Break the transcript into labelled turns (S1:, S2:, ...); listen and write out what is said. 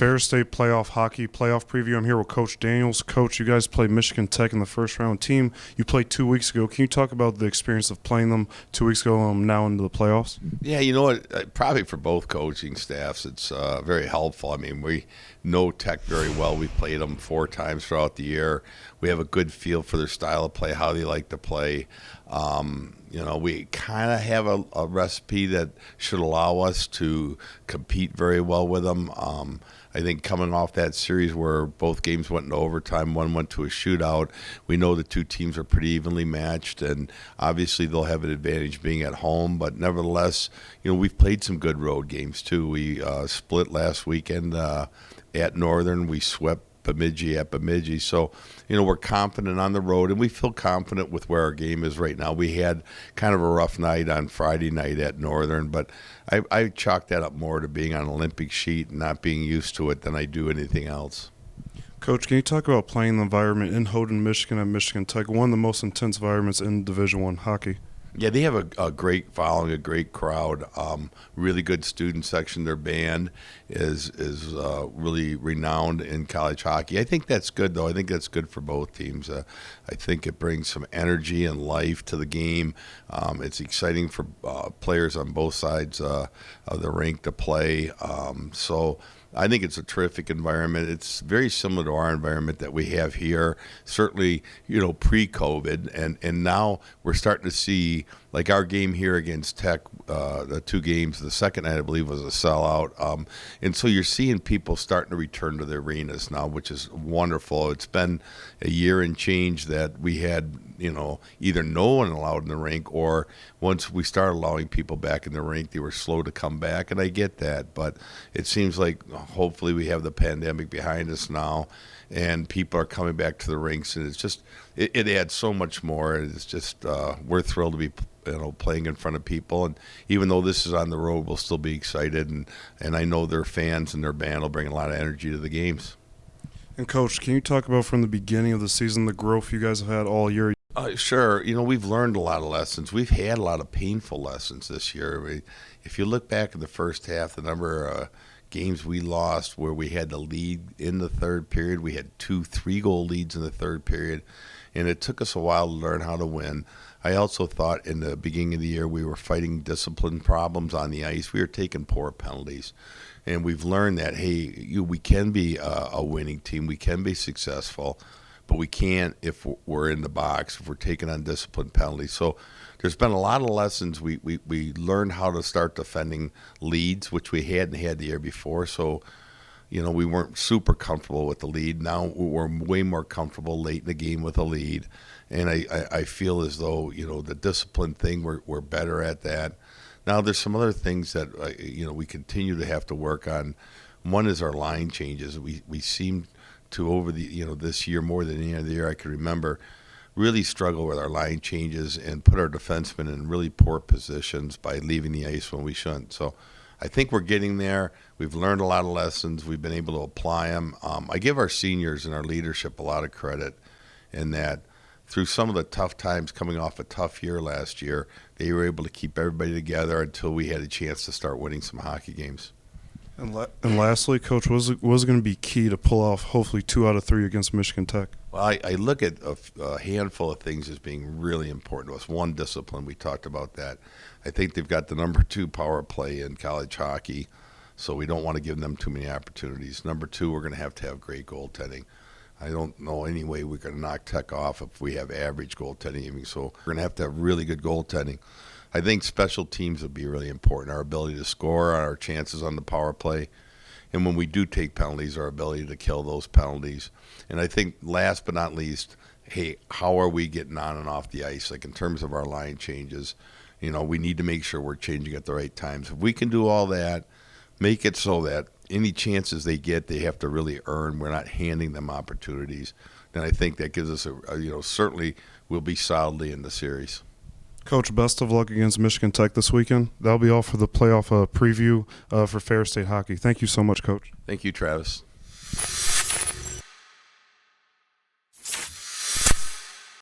S1: Ferris State playoff hockey playoff preview. I'm here with Coach Daniels. Coach, you guys played Michigan Tech in the first round. Team you played 2 weeks ago. Can you talk about the experience of playing them 2 weeks ago now into the playoffs?
S2: Yeah, you know what? Probably for both coaching staffs, it's very helpful. I mean, we know Tech very well. We've played them 4 times throughout the year. We have a good feel for their style of play, how they like to play. We kind of have a recipe that should allow us to compete very well with them. I think coming off that series where both games went into overtime, one went to a shootout, we know the two teams are pretty evenly matched, and obviously they'll have an advantage being at home. But nevertheless, we've played some good road games too. We split last weekend at Northern. We swept Bemidji at Bemidji. So, we're confident on the road, and we feel confident with where our game is right now. We had kind of a rough night on Friday night at Northern, but I chalk that up more to being on an Olympic sheet and not being used to it than I do anything else.
S1: Coach, can you talk about playing the environment in Houghton, Michigan and Michigan Tech, one of the most intense environments in Division I hockey?
S2: Yeah, they have a great following, a great crowd, really good student section. Their band is really renowned in college hockey. I think that's good, though. I think that's good for both teams. I think it brings some energy and life to the game. It's exciting for players on both sides of the rink to play. So I think it's a terrific environment. It's very similar to our environment that we have here, certainly, pre-COVID. And now we're starting to see, like our game here against Tech, the 2 games, the second night, I believe, was a sellout. And so you're seeing people starting to return to the arenas now, which is wonderful. It's been a year and change that we had, either no one allowed in the rink, or once we started allowing people back in the rink, they were slow to come back, and I get that. But it seems like hopefully we have the pandemic behind us now, and people are coming back to the rinks, and it's just it adds so much more. It's just we're thrilled to be playing in front of people, and even though this is on the road, we'll still be excited, and I know their fans and their band will bring a lot of energy to the games.
S1: And Coach, can you talk about from the beginning of the season the growth you guys have had all year?
S2: Sure. We've learned a lot of lessons. We've had a lot of painful lessons this year. If you look back in the first half, the number of games we lost where we had the lead in the third period, we had 2 3-goal leads in the third period, and it took us a while to learn how to win. I also thought in the beginning of the year we were fighting discipline problems on the ice. We were taking poor penalties. And we've learned that, hey, we can be a winning team. We can be successful, but we can't if we're in the box, if we're taking on discipline penalties. So there's been a lot of lessons. We learned how to start defending leads, which we hadn't had the year before. So, we weren't super comfortable with the lead. Now we're way more comfortable late in the game with a lead. And I feel as though, the discipline thing, we're better at that. Now, there's some other things that, we continue to have to work on. One is our line changes. We seem to, over the, this year more than any other year I can remember, really struggle with our line changes and put our defensemen in really poor positions by leaving the ice when we shouldn't. So I think we're getting there. We've learned a lot of lessons. We've been able to apply them. I give our seniors and our leadership a lot of credit in that through some of the tough times coming off a tough year last year, they were able to keep everybody together until we had a chance to start winning some hockey games.
S1: And lastly, Coach, was going to be key to pull off hopefully 2 out of 3 against Michigan Tech?
S2: Well, I look at a handful of things as being really important to us. One, discipline. We talked about that. I think they've got the number 2 power play in college hockey, so we don't want to give them too many opportunities. Number 2, we're going to have great goaltending. I don't know any way we're going to knock Tech off if we have average goaltending even. So we're going to have really good goaltending. I think special teams would be really important. Our ability to score, our chances on the power play, and when we do take penalties, our ability to kill those penalties. And I think last but not least, hey, how are we getting on and off the ice? Like in terms of our line changes, we need to make sure we're changing at the right times. If we can do all that, make it so that any chances they get, they have to really earn. We're not handing them opportunities. Then I think that gives us certainly we'll be solidly in the series.
S1: Coach, best of luck against Michigan Tech this weekend. That'll be all for the playoff preview for Ferris State hockey. Thank you so much, Coach.
S2: Thank you, Travis.